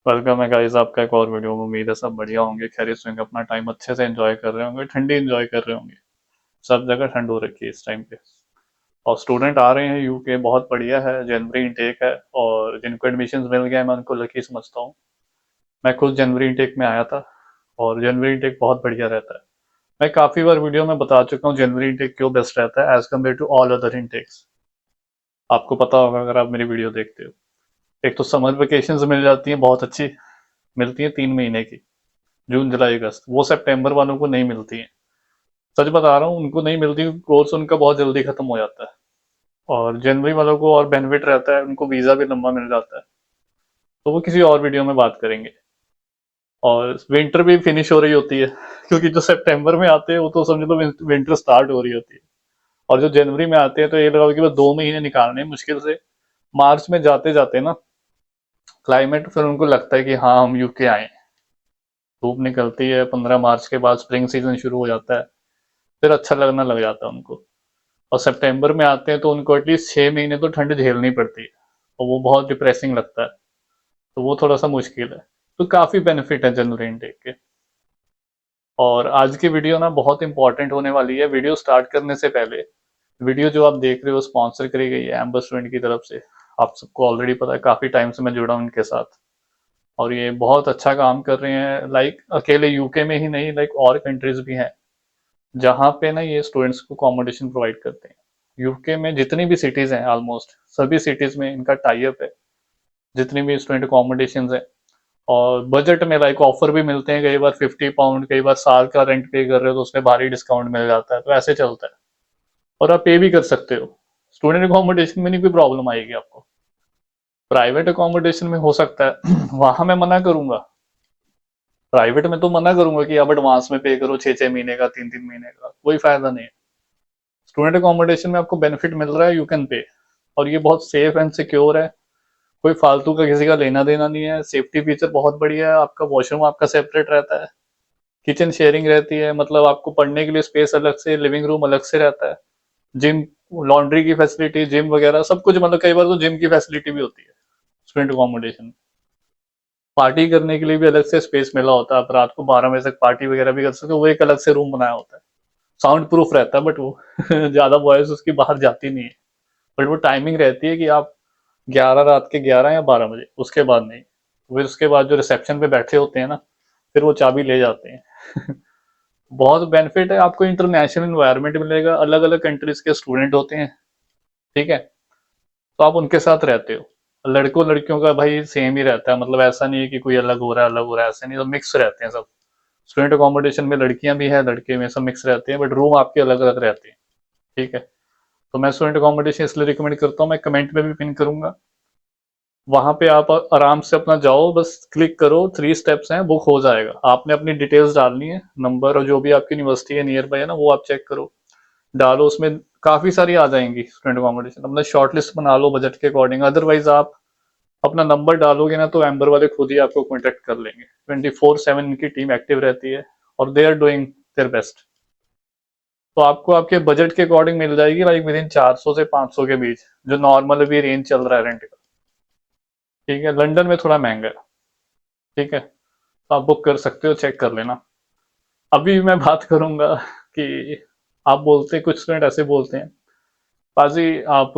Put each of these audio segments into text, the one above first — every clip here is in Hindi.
वेलकम है गाइस आपका एक और वीडियो में। उम्मीद है सब बढ़िया होंगे, खैरियत से होंगे, अपना टाइम अच्छे से एंजॉय कर रहे होंगे, ठंडी एंजॉय कर रहे होंगे। सब जगह ठंड हो रखी है इस टाइम पे। और स्टूडेंट आ रहे हैं यूके, बहुत बढ़िया है। जनवरी इनटेक है और जिनको एडमिशन मिल गया है मैं उनको लकी समझता हूँ। मैं खुद जनवरी इनटेक में आया था और जनवरी इनटेक बहुत बढ़िया रहता है। मैं काफी बार वीडियो में बता चुका हूँ जनवरी इनटेक क्यों बेस्ट रहता है as compared to all other intakes. आपको पता होगा अगर आप मेरी वीडियो देखते हो। एक तो समर वेकेशन मिल जाती है बहुत अच्छी, मिलती है 3 महीने की, जून जुलाई अगस्त। वो सितंबर वालों को नहीं मिलती है। सच बता रहा हूँ, उनको नहीं मिलती, कोर्स उनका बहुत जल्दी खत्म हो जाता है। और जनवरी वालों को और बेनिफिट रहता है, उनको वीजा भी लंबा मिल जाता है। तो वो किसी और वीडियो में बात करेंगे। और विंटर भी फिनिश हो रही होती है क्योंकि जो सितंबर में आते हैं वो तो समझ लो विंटर स्टार्ट हो रही होती है। और जो जनवरी में आते हैं तो ये लगाओ कि बस 2 महीने निकालने हैं मुश्किल से। मार्च में जाते जाते ना क्लाइमेट फिर उनको लगता है कि हाँ हम यूके आए हैं। धूप निकलती है 15 मार्च के बाद, स्प्रिंग सीजन शुरू हो जाता है। फिर अच्छा लगना लग जाता है उनको। और सितंबर में आते हैं तो उनको एटलीस्ट 6 महीने तो ठंड झेलनी पड़ती है और वो बहुत डिप्रेसिंग लगता है। तो वो थोड़ा सा मुश्किल है। तो काफी बेनिफिट है जनवरी इनटेक के। और आज की वीडियो ना बहुत इंपॉर्टेंट होने वाली है। वीडियो स्टार्ट करने से पहले, वीडियो जो आप देख रहे हो स्पॉन्सर करी गई है एम्बर स्टूडेंट की तरफ से। आप सबको ऑलरेडी पता है, काफी टाइम से मैं जुड़ा हूँ इनके साथ। और ये बहुत अच्छा काम कर रहे हैं। लाइक अकेले यूके में ही नहीं, लाइक और कंट्रीज भी हैं जहाँ पे ना ये स्टूडेंट्स को अकोमोडेशन प्रोवाइड करते हैं। यूके में जितनी भी सिटीज हैं, ऑलमोस्ट सभी सिटीज में इनका टाई अप है, जितनी भी स्टूडेंट अकोमोडेशन है। और बजट में लाइक ऑफर भी मिलते हैं, कई बार 50 पाउंड, कई बार साल का रेंट पे कर रहे हो तो उसमें भारी डिस्काउंट मिल जाता है। तो ऐसे चलता है। और आप पे भी कर सकते हो। स्टूडेंट अकोमोडेशन में नहीं कोई प्रॉब्लम आएगी आपको। प्राइवेट अकोमोडेशन में हो सकता है वहां मैं मना करूंगा। प्राइवेट में तो मना करूंगा कि आप एडवांस में पे करो, 6 6 महीने का, 3 3 महीने का, कोई फायदा नहीं है। स्टूडेंट अकोमोडेशन में आपको बेनिफिट मिल रहा है, यू कैन पे। और ये बहुत सेफ एंड सिक्योर है। कोई फालतू का किसी का लेना देना नहीं है। सेफ्टी फीचर बहुत बढ़िया है। आपका वॉशरूम आपका सेपरेट रहता है। किचन शेयरिंग रहती है, मतलब आपको पढ़ने के लिए स्पेस अलग से, लिविंग रूम अलग से रहता है। जिम, लॉन्ड्री की फैसिलिटी, जिम वगैरह सब कुछ, मतलब कई बार तो जिम की फैसिलिटी भी होती है स्टूडेंट अकोमोडेशन। पार्टी करने के लिए भी अलग से स्पेस मिला होता है। आप रात को 12 बजे तक पार्टी वगैरह भी कर सकते हो, वो एक अलग से रूम बनाया होता है। साउंड प्रूफ रहता है बट वो ज्यादा वॉइस उसकी बाहर जाती नहीं है। बट वो टाइमिंग रहती है कि आप 11, रात के 11 या 12 बजे, उसके बाद नहीं। फिर उसके बाद जो रिसेप्शन पे बैठे होते हैं ना, फिर वो चाबी ले जाते हैं बहुत बेनिफिट है। आपको इंटरनेशनल इन्वायरमेंट मिलेगा, अलग अलग कंट्रीज के स्टूडेंट होते हैं, ठीक है। तो आप उनके साथ रहते हो। लड़कों लड़कियों का भाई सेम ही रहता है, मतलब ऐसा नहीं है कि कोई अलग हो रहा है अलग हो रहा है, ऐसा नहीं। तो मिक्स रहते हैं सब। स्टूडेंट अकोमोडेशन में लड़कियां भी हैं, लड़के में, सब मिक्स रहते हैं, बट रूम आपके अलग अलग रहते हैं, ठीक है। तो मैं स्टूडेंट अकोमोडेशन इसलिए रिकमेंड करता हूँ, मैं कमेंट में भी पिन करूंगा। वहां पे आप आराम से अपना जाओ, बस क्लिक करो, 3 स्टेप्स हैं, बुक हो जाएगा। आपने अपनी डिटेल्स डालनी है, नंबर, और जो भी आपकी यूनिवर्सिटी है नियर बाय है ना, वो आप चेक करो, डालो। उसमें काफी सारी आ जाएंगी स्टूडेंट अकोमोडेशन। अपना शॉर्ट लिस्ट बना लो बजट के अकॉर्डिंग। अदरवाइज आप अपना नंबर डालोगे ना तो एम्बर वाले खुद ही आपको कॉन्टेक्ट कर लेंगे। 24/7 इनकी टीम एक्टिव रहती है और they are doing their best. तो आपको आपके बजट के अकॉर्डिंग मिल जाएगी, लाइक विद इन 400 से 500 के बीच, जो नॉर्मल अभी रेंज चल रहा है रेंट का, ठीक है। लंदन में थोड़ा महंगा है, ठीक है। तो आप बुक कर सकते हो, चेक कर लेना। अभी मैं बात करूंगा कि आप बोलते, कुछ स्टूडेंट ऐसे बोलते हैं, पाजी आप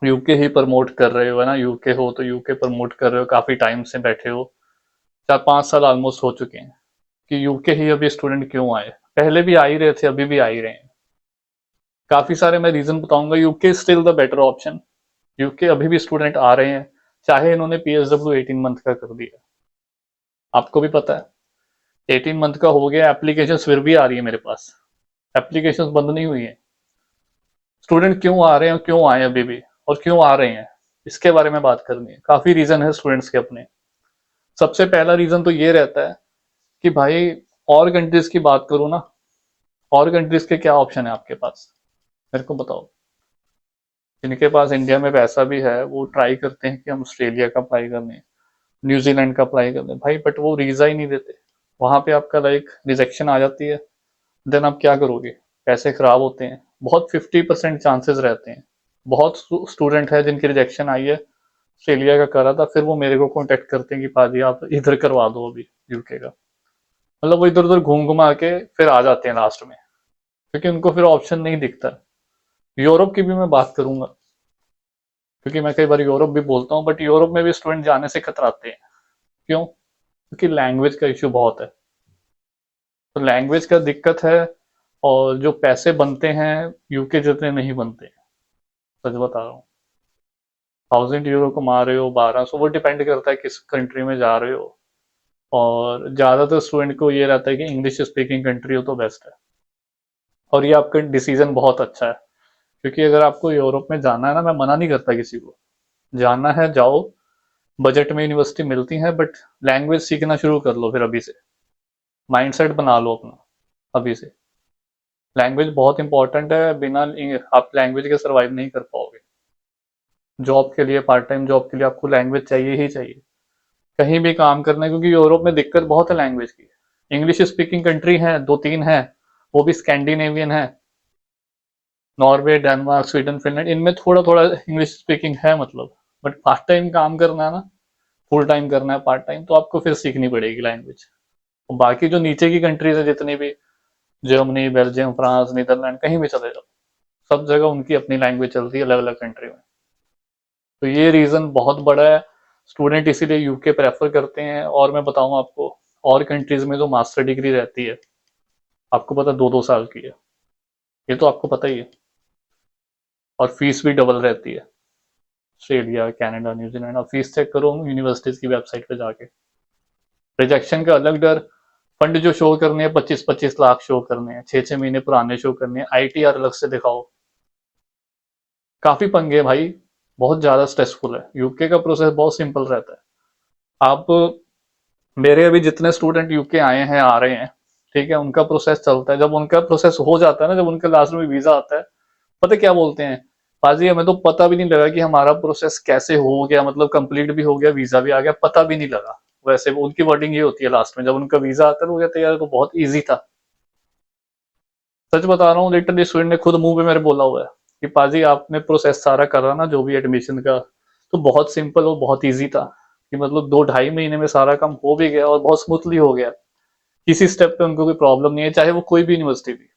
यूके ही प्रमोट कर रहे हो, है ना, यूके हो तो यूके प्रमोट कर रहे हो, काफी टाइम से बैठे हो, 4 5 साल ऑलमोस्ट हो चुके हैं, कि यूके ही अभी स्टूडेंट क्यों आए। पहले भी आ ही रहे थे, अभी भी आ ही रहे हैं। काफी सारे मैं रीजन बताऊंगा। UK still the better option. UK अभी भी स्टूडेंट आ रहे हैं, चाहे इन्होंने पीएसडब्ल्यू 18 मंथ का कर दिया। आपको भी पता है 18 मंथ का हो गया, एप्लीकेशन फिर भी आ रही है मेरे पास। एप्लीकेशन बंद नहीं हुई है। स्टूडेंट क्यों आ रहे हैं, क्यों आए अभी भी, और क्यों आ रहे हैं, इसके बारे में बात करनी है। काफी रीजन है स्टूडेंट्स के अपने। सबसे पहला रीजन तो ये रहता है कि भाई, और कंट्रीज की बात करूं ना, और कंट्रीज के क्या ऑप्शन है आपके पास, मेरे को बताओ। जिनके पास इंडिया में पैसा भी है वो ट्राई करते हैं कि हम ऑस्ट्रेलिया का अप्लाई कर लें, न्यूजीलैंड का अप्लाई कर लें भाई, बट वो वीजा ही नहीं देते। वहां पे आपका लाइक रिजेक्शन आ जाती है। देन आप क्या करोगे, पैसे खराब होते हैं। बहुत 50% चांसेस रहते हैं। बहुत स्टूडेंट है जिनकी रिजेक्शन आई है, ऑस्ट्रेलिया का करा था, फिर वो मेरे को कांटेक्ट करते हैं कि पाजी आप इधर करवा दो अभी यूके का। मतलब वो इधर उधर घूम घुमा के फिर आ जाते हैं लास्ट में, क्योंकि उनको फिर ऑप्शन नहीं दिखता। यूरोप की भी मैं बात करूंगा, क्योंकि मैं कई बार यूरोप भी बोलता हूँ, बट यूरोप में भी स्टूडेंट जाने से कतराते हैं। क्यों? क्योंकि लैंग्वेज का इश्यू बहुत है। तो लैंग्वेज का दिक्कत है, और जो पैसे बनते हैं यूके जितने नहीं बनते। सच बता रहा हूँ। 1000 यूरो कमा रहे हो, 1200, वो डिपेंड करता है किस कंट्री में जा रहे हो। और ज्यादातर स्टूडेंट को ये रहता है कि इंग्लिश स्पीकिंग कंट्री हो तो बेस्ट है। और ये आपका डिसीजन बहुत अच्छा है, क्योंकि अगर आपको यूरोप में जाना है ना, मैं मना नहीं करता किसी को, जाना है जाओ। बजट में यूनिवर्सिटी मिलती है, बट लैंग्वेज सीखना शुरू कर लो फिर अभी से। माइंडसेट बना लो अपना अभी से। लैंग्वेज बहुत इंपॉर्टेंट है, बिना आप लैंग्वेज के सरवाइव नहीं कर पाओगे। जॉब के लिए, पार्ट टाइम जॉब के लिए आपको लैंग्वेज चाहिए ही चाहिए, कहीं भी काम करना है, क्योंकि यूरोप में दिक्कत बहुत है लैंग्वेज की। इंग्लिश स्पीकिंग कंट्री है, दो तीन है, वो भी स्कैंडिनेवियन है। नॉर्वे, डेनमार्क, स्वीडन, फिनलैंड, इनमें थोड़ा थोड़ा इंग्लिश स्पीकिंग है मतलब। बट पार्ट टाइम काम करना है ना, फुल टाइम करना है पार्ट टाइम, तो आपको फिर सीखनी पड़ेगी लैंग्वेज। और बाकी जो नीचे की कंट्रीज है जितनी भी, जर्मनी, बेल्जियम, फ्रांस, नीदरलैंड, कहीं भी चले जाओ, सब जगह उनकी अपनी लैंग्वेज चलती है अलग अलग कंट्री में। तो ये रीजन बहुत बड़ा है, स्टूडेंट इसीलिए यूके प्रेफर करते हैं। और मैं बताऊं आपको, और कंट्रीज में जो मास्टर डिग्री रहती है, आपको पता 2-2 साल की है, ये तो आपको पता ही है। और फीस भी डबल रहती है। ऑस्ट्रेलिया, कनाडा, न्यूजीलैंड, अब फीस चेक करो यूनिवर्सिटीज की वेबसाइट पे जाके। रिजेक्शन का अलग डर, फंड जो शो करने हैं 25-25 लाख शो करने हैं, 6-6 महीने पुराने शो करने हैं, आईटीआर अलग से दिखाओ। काफी पंगे हैं भाई, बहुत ज्यादा स्ट्रेसफुल है। यूके का प्रोसेस बहुत सिंपल रहता है। आप, मेरे अभी जितने स्टूडेंट यूके आए हैं, आ रहे हैं, ठीक है, उनका प्रोसेस चलता है। जब उनका प्रोसेस हो जाता है ना, जब उनका लास्ट में वीजा आता है, पता है क्या बोलते हैं? पाजी हमें तो पता भी नहीं लगा कि हमारा प्रोसेस कैसे हो गया, मतलब कंप्लीट भी हो गया, वीजा भी आ गया, पता भी नहीं लगा। वैसे उनकी वर्डिंग ये होती है लास्ट में, जब उनका वीजा आता है तो वो कहते हैं यार तो बहुत ईजी था। सच बता रहा हूँ, लिटरली स्टूडेंट ने खुद मुंह पे मेरे बोला हुआ है कि पाजी आपने प्रोसेस सारा करा ना जो भी एडमिशन का, तो बहुत सिंपल और बहुत ईजी था। कि मतलब 2-2.5 महीने में सारा काम हो भी गया और बहुत स्मूथली हो गया। किसी स्टेप पे उनको कोई प्रॉब्लम नहीं है, चाहे वो कोई भी यूनिवर्सिटी भी।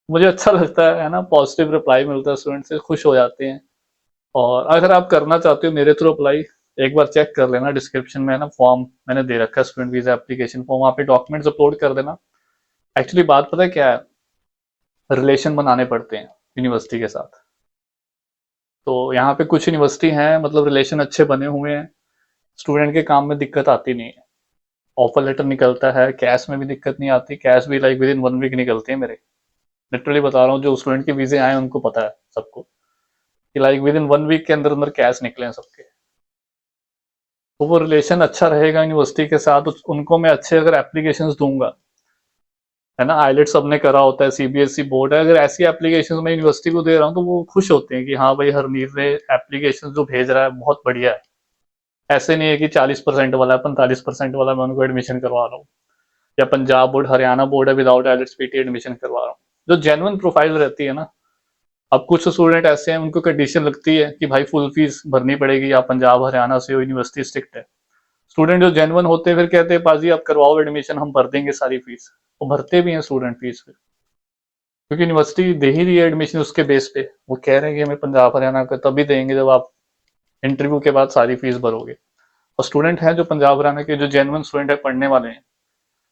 मुझे अच्छा लगता है ना, पॉजिटिव रिप्लाई मिलता है, स्टूडेंट से खुश हो जाते हैं। और अगर आप करना चाहते हो मेरे थ्रू अप्लाई, एक बार चेक कर लेना, डिस्क्रिप्शन में है ना फॉर्म मैंने दे रखा है, स्टूडेंट वीजा एप्लीकेशन फॉर्म, वहाँ पे डॉक्यूमेंट्स अपलोड कर देना। एक्चुअली बात पता है क्या है, रिलेशन बनाने पड़ते हैं यूनिवर्सिटी के साथ। तो यहाँ पे कुछ यूनिवर्सिटी हैं, मतलब रिलेशन अच्छे बने हुए हैं, स्टूडेंट के काम में दिक्कत आती नहीं है। ऑफर लेटर निकलता है, कैश में भी दिक्कत नहीं आती, कैश भी लाइक विद इन 1 वीक निकलते हैं मेरे। लिटरली बता रहा हूँ, जो स्टूडेंट के वीजे आए हैं उनको पता है सबको, कि लाइक विद इन 1 वीक के अंदर अंदर कैश निकले हैं सबके। तो वो रिलेशन अच्छा रहेगा यूनिवर्सिटी के साथ, उनको मैं अच्छे अगर एप्लीकेशंस दूंगा, है ना, आईलेट सबने करा होता है, सीबीएसई बोर्ड है, अगर ऐसी एप्लीकेशंस मैं यूनिवर्सिटी को दे रहा हूँ तो वो खुश होते हैं कि हाँ भाई हरनीर ने एप्लीकेशन जो भेज रहा है बहुत बढ़िया है। ऐसे नहीं है कि 40% वाला है, 45% वाला मैं उनको एडमिशन करवा रहा हूँ, या पंजाब बोर्ड, हरियाणा बोर्ड है, विदाउट आईलेट्स पीटी एडमिशन करवा रहा हूँ। जो जेन्युइन प्रोफाइल रहती है ना, अब कुछ स्टूडेंट ऐसे हैं उनको कंडीशन लगती है कि भाई फुल फीस भरनी पड़ेगी, या पंजाब हरियाणा से हो, यूनिवर्सिटी स्ट्रिक्ट है। स्टूडेंट जो जेन्युइन होते हैं फिर कहते हैं पाजी आप करवाओ एडमिशन, हम भर देंगे सारी फीस। वो भरते भी हैं स्टूडेंट फीस फिर, क्योंकि यूनिवर्सिटी दे ही रही है एडमिशन उसके बेस पे। वो कह रहे हैं कि हमें पंजाब हरियाणा का तभी देंगे जब आप इंटरव्यू के बाद सारी फीस भरोगे। और स्टूडेंट हैं जो पंजाब हरियाणा के, जो जेन्युइन स्टूडेंट है, पढ़ने वाले हैं,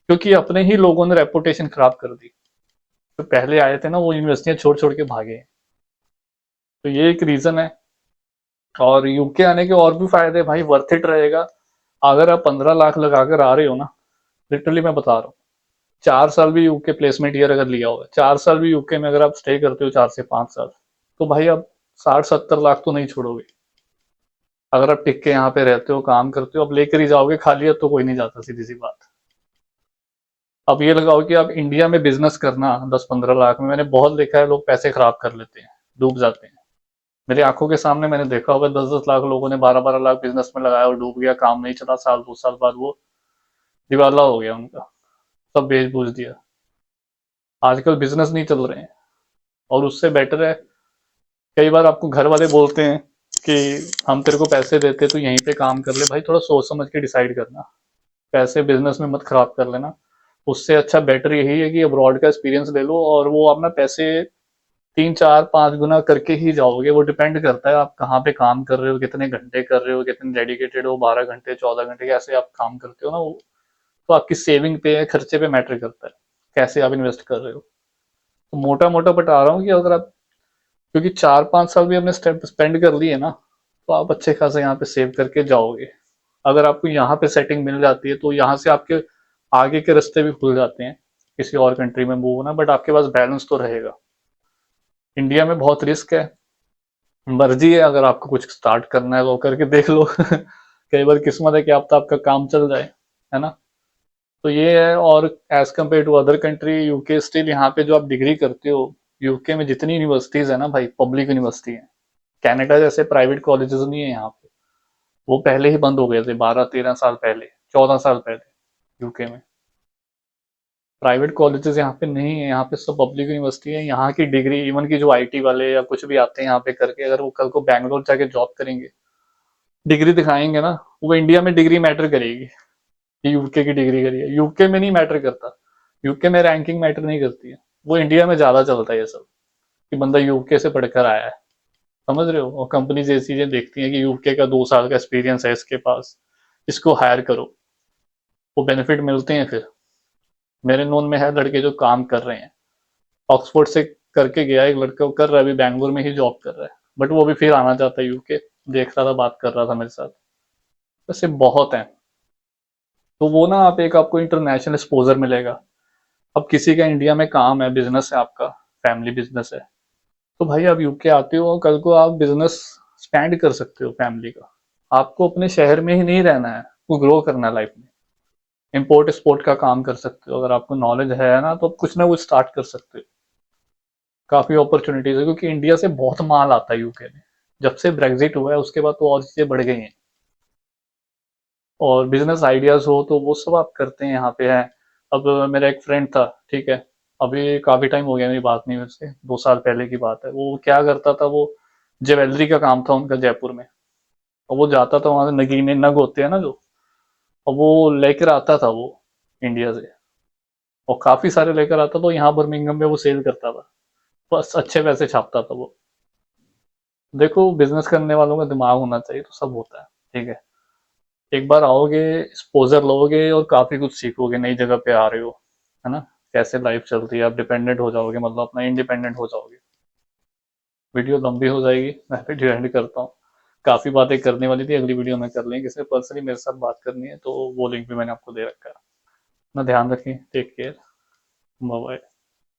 क्योंकि अपने ही लोगों ने रेपुटेशन खराब कर दी। जो पहले आए थे ना, वो यूनिवर्सिटियां छोड़ छोड़ के भागे। तो ये एक रीजन है। और यूके आने के और भी फायदे भाई, वर्थ इट रहेगा। अगर आप 15 लाख लगा कर आ रहे हो ना, लिटरली मैं बता रहा हूँ, 4 साल भी यूके प्लेसमेंट ईयर अगर लिया होगा, 4 साल भी यूके में अगर आप स्टे करते हो, 4 से 5 साल, तो भाई आप 60-70 लाख तो नहीं छोड़ोगे। अगर आप टिक के यहाँ पे रहते हो, काम करते हो, अब लेकर ही जाओगे, खाली अब तो कोई नहीं जाता, सीधी सी बात। अब ये लगाओ कि आप इंडिया में बिजनेस करना 10-15 लाख में, मैंने बहुत देखा है लोग पैसे खराब कर लेते हैं, डूब जाते हैं। मेरी आंखों के सामने मैंने देखा होगा, 10-10 लाख लोगों ने, 12-12 लाख बिजनेस में लगाया और डूब गया, काम नहीं चला, 1-2 साल बाद वो दिवाला हो गया उनका, सब बेच बूझ दिया। आजकल बिजनेस नहीं चल रहे हैं। और उससे बेटर है, कई बार आपको घर वाले बोलते हैं कि हम तेरे को पैसे देते तो यहीं पे काम कर ले। भाई थोड़ा सोच समझ के डिसाइड करना, पैसे बिजनेस में मत खराब कर लेना। उससे अच्छा बेटर यही है कि अब्रॉड का एक्सपीरियंस ले लो, और वो अपना पैसे 3 4 5 गुना करके ही जाओगे। वो डिपेंड करता है आप कहाँ पे काम कर रहे हो, कितने घंटे कर रहे हो, कितने डेडिकेटेड हो, 12 घंटे 14 घंटे कैसे आप काम करते हो ना वो। तो आपकी सेविंग पे खर्चे पे मैटर करता है, कैसे आप इन्वेस्ट कर रहे हो। तो मोटा मोटा बता रहा हूँ कि अगर आप, क्योंकि 4 5 साल भी अपने स्पेंड कर लिए ना, तो आप अच्छे खासे यहाँ पे सेव करके जाओगे। अगर आपको यहाँ पे सेटिंग मिल जाती है तो यहाँ से आपके आगे के रास्ते भी खुल जाते हैं किसी और कंट्री में मूव होना, बट आपके पास बैलेंस तो रहेगा। इंडिया में बहुत रिस्क है, मर्जी है, अगर आपको कुछ स्टार्ट करना है तो करके देख लो कई बार किस्मत है कि आप तो आपका काम चल जाए, है ना। तो ये है। और as compared to other country, UK still यहाँ पे जो आप डिग्री करते हो, यूके में जितनी यूनिवर्सिटीज है ना भाई, पब्लिक यूनिवर्सिटी है। कनाडा जैसे प्राइवेट कॉलेजेस नहीं है यहाँ पे, वो पहले ही बंद हो गए थे 12 13 साल पहले, 14 साल पहले। यूके में प्राइवेट कॉलेजेस यहाँ पे नहीं है, यहाँ पे सब पब्लिक यूनिवर्सिटी है। यहाँ की डिग्री, इवन की जो आईटी वाले या कुछ भी आते हैं यहाँ पे करके, अगर वो कल को बैंगलोर जाके जॉब करेंगे, डिग्री दिखाएंगे ना, वो इंडिया में डिग्री मैटर करेगी कि यूके की डिग्री करी है, यूके में नहीं मैटर करता। यूके में रैंकिंग मैटर नहीं करती है, वो इंडिया में ज्यादा चलता है ये सब, कि बंदा यूके से पढ़कर आया है। समझ रहे हो, और कंपनीज ये चीजें देखती हैं कि यूके का 2 साल का एक्सपीरियंस है इसके पास, इसको हायर करो। वो बेनिफिट मिलते हैं फिर। मेरे नोन में है लड़के जो काम कर रहे हैं, ऑक्सफोर्ड से करके गया एक लड़का, वो कर रहा है अभी बैंगलोर में ही जॉब कर रहा है, बट वो भी फिर आना चाहता है यूके। देख रहा था, बात कर रहा था मेरे साथ। वैसे बहुत है। तो वो ना आप एक, आपको इंटरनेशनल एक्सपोजर मिलेगा। अब किसी का इंडिया में काम है, बिजनेस है आपका, फैमिली बिजनेस है, तो भाई आप यूके आते हो, कल को आप बिजनेस स्टैंड कर सकते हो फैमिली का। आपको अपने शहर में ही नहीं रहना है, आपको ग्रो करना है लाइफ में। इम्पोर्ट एक्सपोर्ट का काम कर सकते हो, अगर आपको नॉलेज है ना, तो आप कुछ ना कुछ स्टार्ट कर सकते हो। काफी अपॉर्चुनिटीज है, क्योंकि इंडिया से बहुत माल आता है यूके में। जब से ब्रेग्जिट हुआ है उसके बाद तो और चीजें बढ़ गई हैं। और बिजनेस आइडियाज हो तो वो सब आप करते हैं यहाँ पे है। अब मेरा एक फ्रेंड था, ठीक है, अभी काफी टाइम हो गया मेरी बात नहीं उससे, 2 साल पहले की बात है। वो क्या करता था, वो ज्वेलरी का काम था उनका जयपुर में। और वो जाता था वहां से, नगीने नग होते हैं ना जो, और वो लेकर आता था वो इंडिया से, और काफी सारे लेकर आता, तो यहाँ बर्मिंघम में वो सेल करता था। बस अच्छे पैसे छापता था वो। देखो बिजनेस करने वालों का दिमाग होना चाहिए, तो सब होता है। ठीक है, एक बार आओगे, एक्सपोजर लोगे और काफी कुछ सीखोगे, नई जगह पे आ रहे हो, है ना। कैसे लाइफ चलती है, आप डिपेंडेंट हो जाओगे, मतलब अपना इंडिपेंडेंट हो जाओगे। वीडियो लंबी हो जाएगी, मैं वीडियो एंड करता हूँ। काफी बातें करने वाली थी, अगली वीडियो में कर लेंगे, किसी पर्सनली मेरे साथ बात करनी है तो वो लिंक भी मैंने आपको दे रखा है। अपना ध्यान रखें, टेक केयर, बाय बाय।